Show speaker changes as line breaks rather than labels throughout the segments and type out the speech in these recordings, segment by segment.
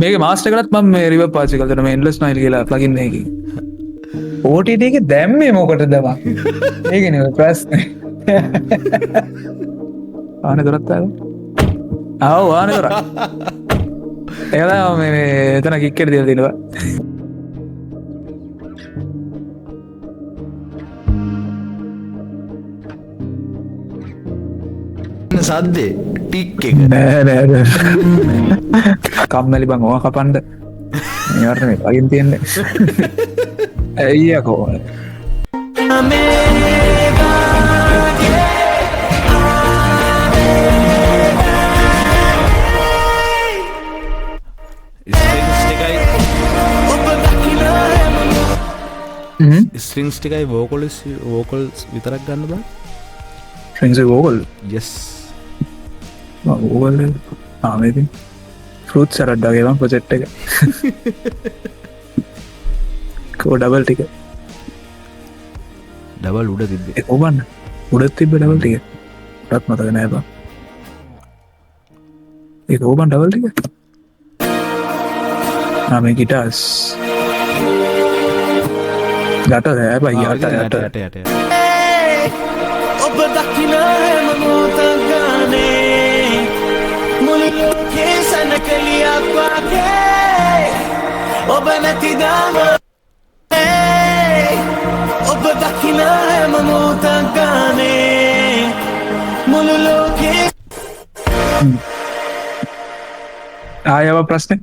මේක මාස්ටර් කරත් මම මේ රිවර් පාවිච්චි කරලා මේ endless smile කියලා ප්ලගින් එකේ OTT එකේ දැම්මේ මොකටද බං ඒකනේ ඔය ප්‍රශ්නේ ආනේ දොරත් ආනේ දොර එයා මේ එතන කික් එකට දීලා දිනවා
සද්දේ ටික් එක
නෑ කම්මැලි බං ඕවා කපන්න මේවට මේ ප්ලගින් තියන්නේ අයියකෝ
ස්ට්‍රින්ග්ස් ටිකයි වෝකල්ස් විතරක් ගන්න බෑ
ස්ට්‍රින්ග්ස් වෝකල්
yes
වෝකල් ආමේදී ෆෘට් සලාඩ් වගේ බං ප්‍රොජෙක්ට් එක කෝ ඩබල් ටික
ඩබල් උඩ තිබ්බේ
ඒක ඔබන්න උඩ තිබ්බ ඩබල් ටික රත් මතක නෑ බං ඒක ඔබන් ඩබල් ටික මේ ගිටාර්ස් යට බයි යට
ඔබ දකින හැම මොහොතක් ගානේ මුළු ලෝකේ සනකලියක් වගේ ඔබ නැතිදාම ඔබ දකින හැම මොහොතක් ගානේ මුළු ලෝකේ
ආයව ප්‍රශ්නේ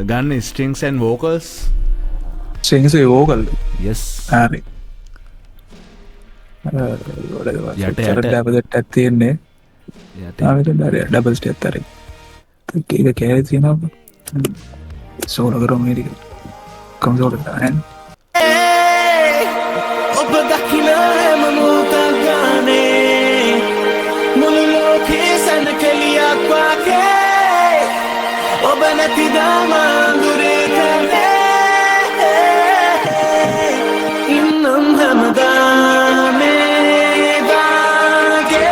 ගන්න strings and වෝකල්ස්
strings vocal
yes
හරි
යට
ඩබලට් එකක් තියෙන්නේ ඩබල් ස්ටෙප් හරි ඒක කෑලි තියෙනවා සෝල කරමු මේක කම්සෝල දාන්න
ඔබ දකින හැම මොහොතක් ගානේ මුළු ලෝකේ සනකලියක් වගේ ඔබ නැතිදාම අඳුරේ කනේ ඉන්නම් හැමදාම මේ වගේ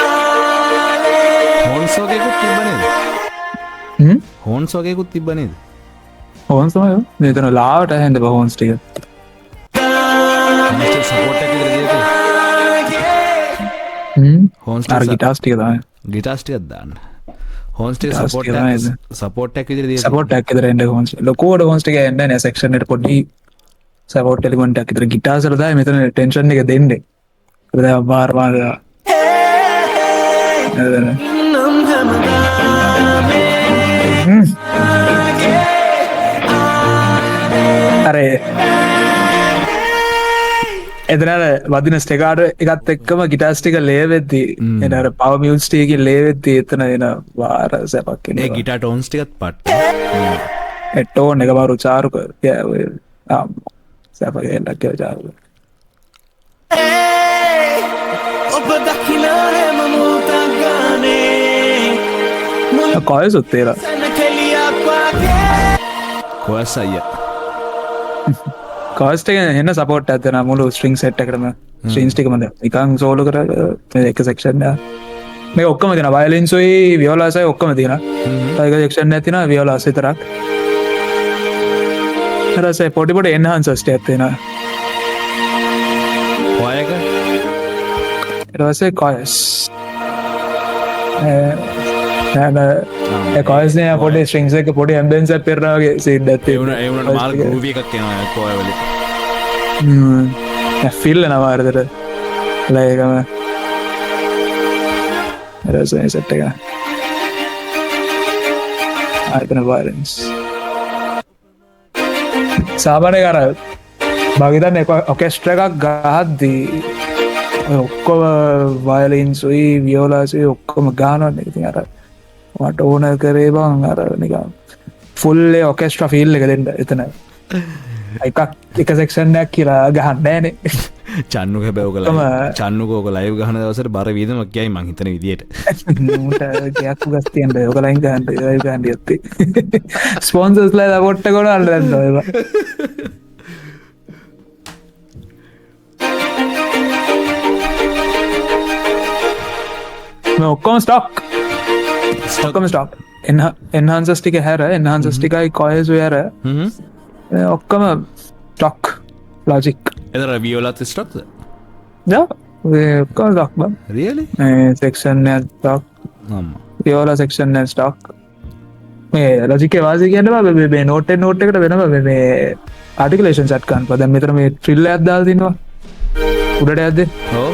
ආලේ
හෝන්ස් වගේකුත් තිබ්බ නේද හෝන්ස් වගේකුත් තිබ්බ නේද
හෝන්ස් තමයි මෙතන ලාවට ඇහෙන්න බෑ හෝන්ස් ටික
සපෝට් එක විතර දීලා හෝන්ස්
අර ගිටාර්ස් ටික තමයි
ගිටාර්ස් ටිකක් දාන්න හෝන්ස් ටික
Guitars ටික තමයි එන්නේ.
සපෝට් එකක් විතර දීලා
සපෝට් එකක් විතර එන්න හෝන්ස් ලොකෝට හෝන්ස් ටික එන්නේ නැහැ සෙක්ෂන් එකට පොඩි සපෝට් එලිමන්ට් එකක් විතර ගිටාර්ස් වල තමයි මෙතන ටෙන්ෂන් එක දෙන්නේ ඒක දැන් බාර්
ඉන්නම් හැමදාම
අර එදනර වදින ස්ටෙකාඩ එකත් එක්කම ගිටාස් ටික ලේවෙද්දී එන අර පව මියුස් ටිකකින් ලේවෙද්දී එතන එන වාර සැපක්
ඒ
එනවා
ගිටාර් ටෝන්ස් ටිකත් පට්ට
ටෝන් එක බරු චාරුක සැපක එන්නක් කියලා චාරුක
ඔබ දකින හැම මොහොතක් ගානේ මුළු
කොයසුත් තේරා
සනකලියක් වගේ
කොස් අයියා
කොයස් ටික එන්න සපෝට් එකක් දෙනවා මුළු ස්ට්‍රින්ග් සෙට් එකටම ස්ට්‍රින්ග්ස් ටිකම නිකන් සෝලෝ කර මේ එක සෙක්ෂන් එක මේ ඔක්කොම තියෙනවා වයලින්ස් උයි වියෝලාස් උයි ඔක්කොම තියෙනවා ඒක සෙක්ෂන් එකක් තියෙනවා වියෝලාස් විතරක් ඊට පස්සේ පොඩි පොඩි එන්හාන්සර්ස් ටිකක් තියෙනවා
කොයක
ඊට පස්සේ කොයස් ඒ කොයස් නේ පොඩි ස්ට්‍රින්ග්ස් එක පොඩි ඇම්බියන්ස් එකක් පෙරනවා වගේ සීඩ් එකක්
ඒ වුණාට මාල් ගෲවි එකක් එනවා කොය වල
ෆිල් වෙනවා අරදට ලේකම රසයි සෙට් එක ආයතන වයලන්ස් සාමාන්‍ය කර භාගිතන්න ඔකෙස්ට්‍ර එකක් ගහද්දී ඔක්කොම වයලින්ස් උයි වියෝලාස් උයි ඔක්කොම ගානවන්න ඉතින් අර මට ඕන කරේ බං අර නිකන් ෆුල් ඔකෙස්ට්‍රා ෆීල් එක දෙන්න එතන එකක් එක සෙක්ෂන් එකක් කියලා ගහන්න නෑනේ
චන්නුක බැවකලා චන්නුකෝක ලයිව් ගහන දවසට බර වීදමක් කියයි මං හිතන විදියට
නූට ගයක් ගස් තියන්න ඔකලයින් ගහන්ට ගහන්ඩ යත්තේ ස්පොන්සස්ලා දකොට්ට කොන අල්ලන්න ඒවා ඔක්කොම ස්ටොක් ඔක්කොම ස්ටොක් එන්හන්සස් ටික හැර එන්හන්සස් ටිකයි කොයස් හැර ඔක්කොම ටොක් ලොජික්
එතර වියෝලත් ස්ටොක්ද
ඔක්කොම ටොක් බං
රියලි
සෙක්ෂන් ටොක්
අම්ම
වියෝල සෙක්ෂන් ස්ටොක් මේ ලොජික වාසි කියන්නවා මේ නෝට් නෝට් එකට වෙනම මේ ආටිකුලේෂන් සෙට් කරන්න පද මෙතන මේ ට්‍රිල් එකක් දාලා තිනවා උඩට යද්දී
ඔව්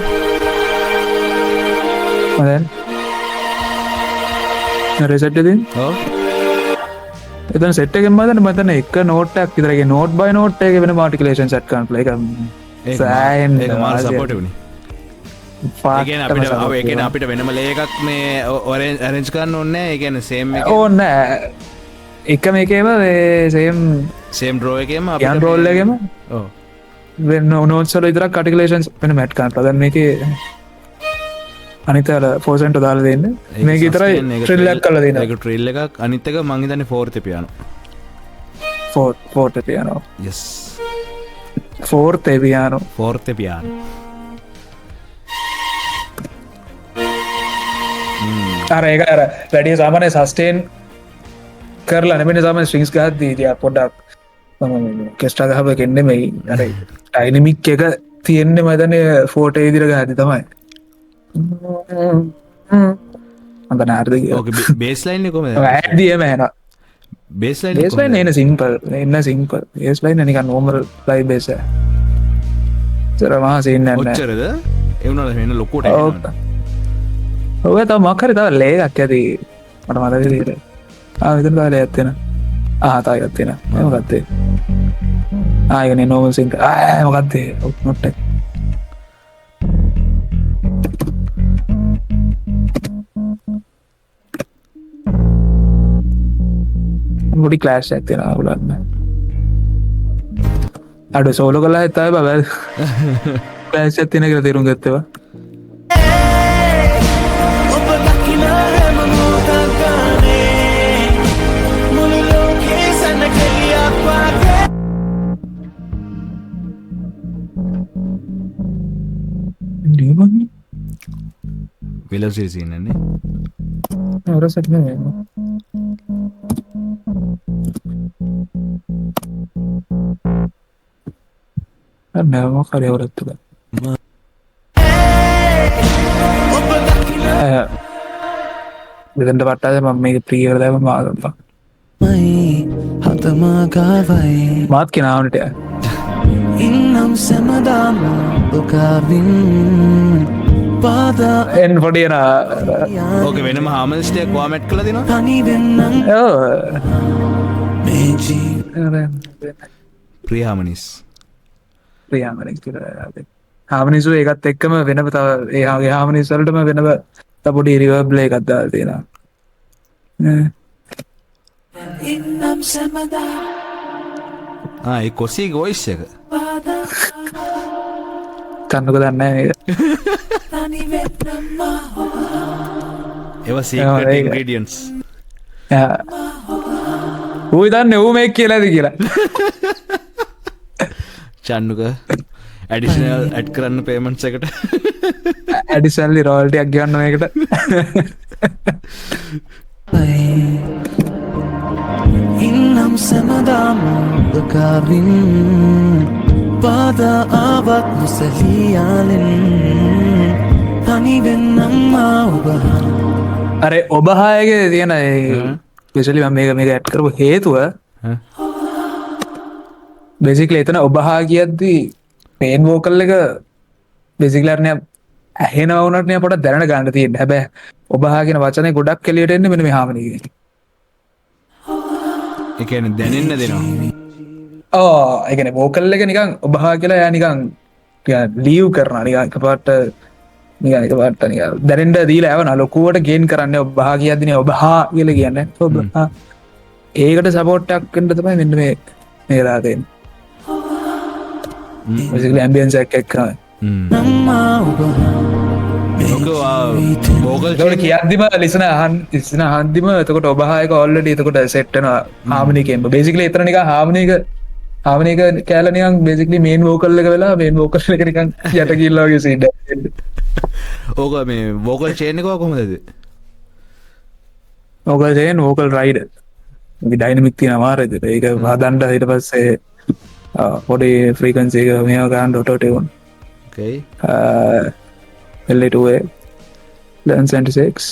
දැන් රෙසෙට් එකකින්
ඔව්
එතන සෙට් එකෙන් මතන මතන එක නෝට් එකක් විතරගේ නෝට් බයි නෝට් එකේ වෙන ආටිකුලේෂන් සෙට් කරන්න ඒක සෑන්
ඒක මාර සපෝට් වුණේ ඒ කියන්නේ අපිට ඔව් ඒ කියන්නේ අපිට වෙනම ලේ එකක් මේ arrange කරන්න ඕනේ නැහැ ඒ කියන්නේ same එක
ඕනේ එක මේකේම
same draw එකේම
යන් රෝල් එකේම
ඔව්
වෙන නෝට්ස් වල විතරක් ආටිකුලේෂන්ස් වෙන මැට් කරන්න දැන් මේකේ අනිත 4% දාලා දෙන්න මේක විතරයි ට්‍රිල් එකක් කරලා දෙන්න
ඒක ට්‍රිල් එකක් අනිත් එක මං හිතන්නේ 4th piano
4th piano
yes
4th piano
4th piano
අර ඒක අර වැඩි සාමාන්‍ය සස්ටේන් කරලා නෙමෙයි සාමාන්‍ය ස්ට්‍රින්ග්ස් ගහද්දී ඉතින් පොඩ්ඩක් මම කෙස්ට්‍රා ගහපුවා කෙන්නේ මේ අර ඩයිනමික් එක තියෙන්නේ මම හිතන්නේ 4ට විදිහට ගහද්දී තමයි අද නාරද
ඕකේ බේස්ලයින් එක කොහමද
ඇඩ්දී එම එනවා බේස්ලයින් එන සිම්පල් බේස්ලයින් නිකන් නෝමල් ලයිව් බේස් එක චර මහා සීන් නැහැ
ඔච්චරද ඒ වුණාද වෙන ලොකුට
ඔය තව මොකක් හරි තව ලේ එකක් ඇති මට මතක විදිහට මෙතන තව ලේයක් තියෙනවා තව එකක් තියෙනවා මොකක්ද ඒකනේ නෝමල් සින්ක් මොකක්ද නොට් එක මුඩි ක්ලාස් එකක් තියෙනවා උලන්න අඩ සෝලෝ කළා හිටයි බබ ක්ලාස් එකක් තියෙන කියලා තේරුම් ගත්තේවා
ඔබ දකින්න හැම මොහොතක් ගානේ මුළු ලෝකේ සැනකෙලියක් වගේ
නියමයි
වෙලසිරි සීන් නේ
අවරසට නේ නැවම කරේ වරත්තු
ඔබ දකින්න
මෙතෙන්ට පට්ටාද මම මේක ප්‍රී කරලා දැම්ම මාගම්පා
මයි හතමාගාවයි
මාත් කෙනාවනට
ඉන්නම් සැමදාම දුකාවින් පාදා
එන් පොඩියන
ඕකේ වෙනම හාමස්ටයක් කොමෙන්ට් කරලා දෙනවා
තනි වෙන්නම් මේ ජීවිතේ
ප්‍රිය හාමනිස්
ප්‍රියාමනෙක් හාමනිසු ඒකත් එක්කම වෙන තව ඒගේ හාමනිස්වලටම වෙනව තපොඩි රිවර්බ්ල එකක් දාලා තියෙනවා
ඉන්නම් සැමදා
ඒ කොසී වොයිස් එක
පාදා
කන්නක දන්නේ මේක
තනි වෙන්නම්
ඒවා සීක්‍රට් ඉන්ග්‍රීඩියන්ට්ස්
ඌ දන්නේ ඌ මේක කියලාද කියලා
චන්නුක ඇඩිෂනල් ඇඩ් කරන්න පේමන්ට්ස් එකට
ඇඩිසල්ලි රෝල්ටියක් ගන්න මේකට
ඉන්නම් සැමදාම දුකාවින් පාදා ආවත් මුසලියාලෙන් තනි වෙන්නම් ඔබ
අර ඔබහායගේ තියෙන විශලි මේක මේක ඇට් කරපු හේතුව බෙසිකල එතන ඔබහා කියද්දී පේන් වෝකල් එක බෙසිකලර්නය ඇහෙන වුනටනය පොට දැන ගන්න තියෙන් හැබැ ඔබහාගෙන වචනය ගොඩක් කෙලියට එන්න මෙම හාමනගේ
එකන දැනෙන්න දෙනවා
ඒගන බෝකල් එක නිකං ඔබහා කියලා ය නිකං ලීව් කරන නික පාට නික පාට නික දැරෙන්ට දීලා ඇවන ලොකුවට ගේන් කරන්න ඔබහා කියදන ඔබහා කියල කියන්න ඔබ ඒකට සපෝට්ටක්කට තමයි මෙන්න මේලාදෙන් ඇම්බියන්ස එක්
බෝගල්
කියද්දිම ලිසන හන් ඉස්සන හන්දිම එතකොට ඔබහයක ඔල්ලට එතකොට සෙට්ටන හාමනිකෙන් බේසිකල එතරනික හාමනක හාමනක කෑලනියන් බේසිකලි මේන් වෝකල්ල වෙලා මේන් වෝකල්ල එකනික යට කිල්ලාගේ සිට
ඕක මේ බෝකල් චේනකවා කොමදද
ඕකල් ඕකල් රයිඩ ඩයිනමික් තින අමාරද ඒක හදන්ට හිට පස්සේ පොඩි ෆ්‍රීකන්සේක මේ ගන්න ඩොටෝටවුන් එල්ලටුවේ ලන්සන්ටසෙක්ස්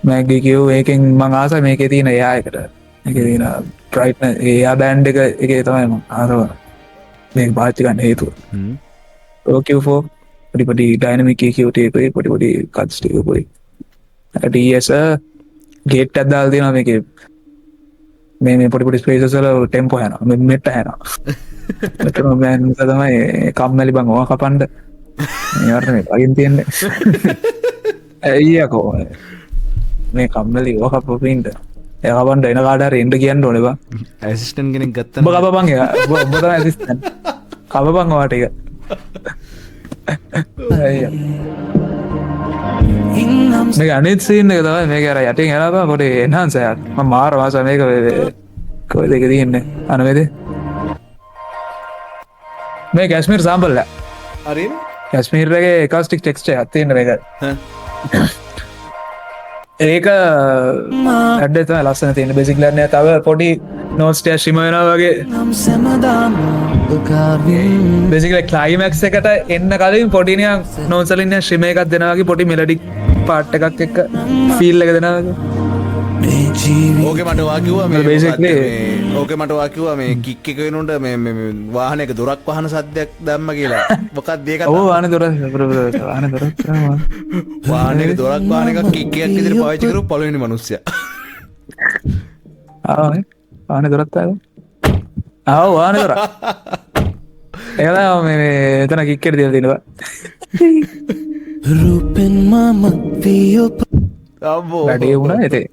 මැගි කිව් ඒකෙන් මං ආස මේක තියෙන යායකට එක තින ප්‍රයිට්න ඒයා බෑන්් එක එක තමයිම ආරව මේ පාච්චිකන්න හේතුව ඕකෝ පඩිපටි ඩයිනමික කියවටේකයි පොඩිපොඩි කත්ස්ටිකපොයි ටස ගේට් ඇදදාල් දින මේක මේ පොඩිපොටි ස්පේසල ටෙම්පෝ හැන මෙට හැන තමයි කම්මැලි බං ඕ කපන්ඩ ඒවරන පගින් තියෙන්නේ ඇයිකෝ මේ කම්මලි ඕකපපින්ට ඒකබන්ට එන කාඩර එන්ඩ කියන්න ඕනවා
ඇසිස්ටන් කෙනෙක් ගත්ත
කපපන් ඔබත ඇසිස්තන් කපපං වාටික මේ අනිත් සින්න එක තම මේ කර යටින් එලා පොට එන්හන්සයක් මාර වාස මේක කොයි දෙක තියන්නේ අනවෙද මේ කැස්මීර් සාම්පල්ල
හරි
කැස්මීර්ගේ එකස්ටික් ටෙක්ස්ට ඇත්තින්න එක ඒක ඇඩත ලස්සන තියෙන බෙසික්ලරනය තව පොඩි නෝස්ටය ශිමයන වගේ
නම් සැමදාම උපකාරී
බෙසිකල ක්ලයිමක්ස් එකට එන්න කලින් පොඩිනියක් නෝසලින්න ශ්‍රමයකත් දෙනවාගේ පොඩි මෙලඩික් පාට් එකක් එක්ක ෆිල් එක දෙනවාගේ
මේ ජීවි
ඕක මටවාකිව
Basically-
ඕක මටවාකිව මේ කික් එකනුට මේ වාහනක දුරක් වහන සද්‍යයක් දම්ම කියලා මොකක් දේක
ඕ ආන දොර ආන දොර
වානක දොරක් වානක කික්කයක් ඉදිරි පාචකරු පලවෙනි මනුස්්‍ය
ආන දොරත්තාව ආව වාන දොර එලා මේ එතන කික්කෙට දිල දෙනවා
රූපෙන් මම වියොප
වැඩේ වුණා එතේ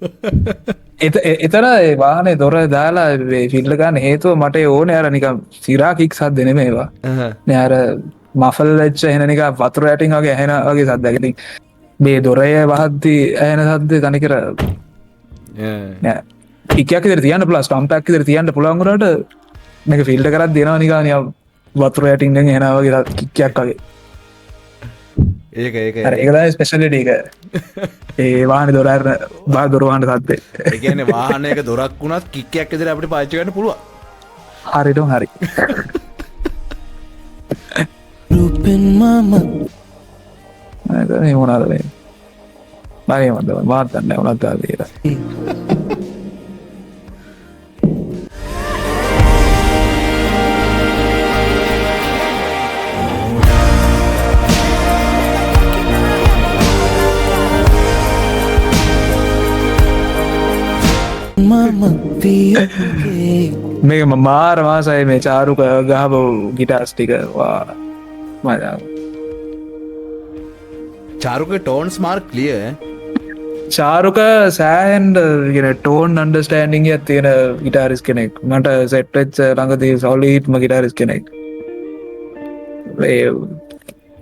එතර වාහන දොර දාලා ෆිල්ල ගන්න හේතුව මට ඕන අර නිකම් සිරා කික් සත් දෙන මේවා නෑර මෆල් වෙච්ච එහෙනනික වතුර ඇටින් වගේ ඇහෙන වගේ සද්දැකති මේ දොරය වහද්දි ඇහෙන සද්ද තනිකර ඉකයක් ඉදිරි තියන්න ප්ලස් ටම්පක් ඉදිරි තියන්න පුළුවන්ගුණට මේක ෆිල්ට කරත් දෙනවා නිකානය වතුර ඇටින්ෙන් හෙනවගේ කික්කයක් වගේ
ඒක ඒක
ඒකද ස්පෙශල්ලට එක ඒ වාහන දොරන්න බා දොරවාන්ට සත්වේ
ඒන වාහනයක දොරක් වුණත් කික්කයක් ඉදිරි අපිට පාචිකන්න පුළුව
හරිට හරි
රූපෙන් මම
මොනාදේ බය මද මාතන්න වනත්තා දීර
මම වියොපගේ
මේක මාර මාසයි මේ චාරුක ගහබ ගිටස්ටිකවා මජාව
චාරුක ටෝන්ස් මාර්ක් ලිය
චාරුක සෑහන්ඩ ගෙන ටෝන් අන්ඩස්ටෑන්ඩිං ඇත් තියෙන ගිටාරිස් කෙනෙක් මට සෙට්ටච් ළඟදී සවලීට්ම ගිටාරිස් කෙනෙක්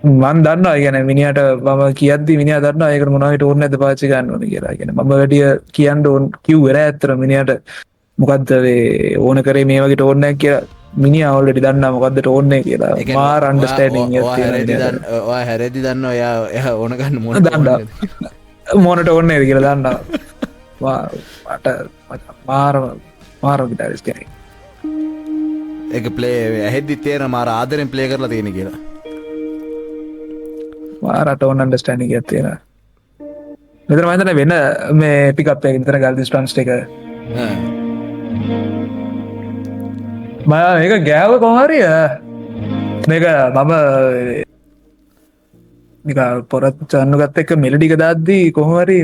මන් දන්න ගැන මිනිට මම කියද මිනි දන්න ඒක මොනවට ඕන්න ඇද පාචි ගන්න ඕන කියලාගෙන ම වැඩිය කියන්න ඕන් කිව් වෙර ඇතර මිනිට මොකක්දවේ ඕන කරේ මේ වගේ ඕන්නෑ කිය මිනි අවුල්ලට දන්න මොකක්ද ඕන්න කියලා මාර අන්ඩස්ටෑඩිං
හැරදි දන්න ඔයා එහ ඕනගන්න මොන
දන්න මොනට ඔන්න ඇද කියලා දන්න ට මාර ගිටාරිස් කෙනෙක්
එක පලේ ඇහෙදදි තේර මාර ආදරෙන් පලේ කරලා තියෙන කියලා
මාරට ඕන් අන්ඩස්ටෑනික ඇත්තියෙන මෙතර මතන වෙන්න මේ පිකප් ඉතර ගල්දි ස්ටන්ස්ට එක ම ඒක ගෑව කොහරිය මේක මම නික පොරත් චන්නගත් එක් මෙලඩික දද්දී කොහමරි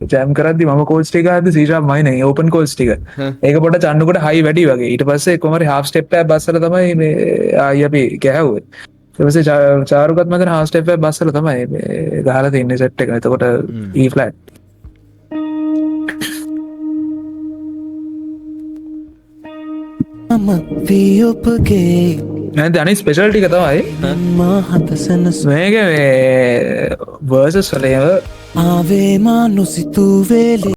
ජෑම් කරදදි ම කෝස්ටිකද සීශා මයින ඕපන් කෝස්ටික ඒක පොට චන්නකට හයි වැඩි වගේ ඊට පස්සේ කොමරි හා ස්ටප් බස්සල තමයි ආයපි කැහැවේ ස චාරුකත් මත හස්ටප බස්සල තමයි ගහල තින්න සෙට් එක එතකොට ඊෆලට්
මම වියොපගේ
නැති අනි ස්පෙෂල්ටික තමයි
මහත සැනස්
මේක වර්සස් වලය
ආවේමා නොසිතුවේලේ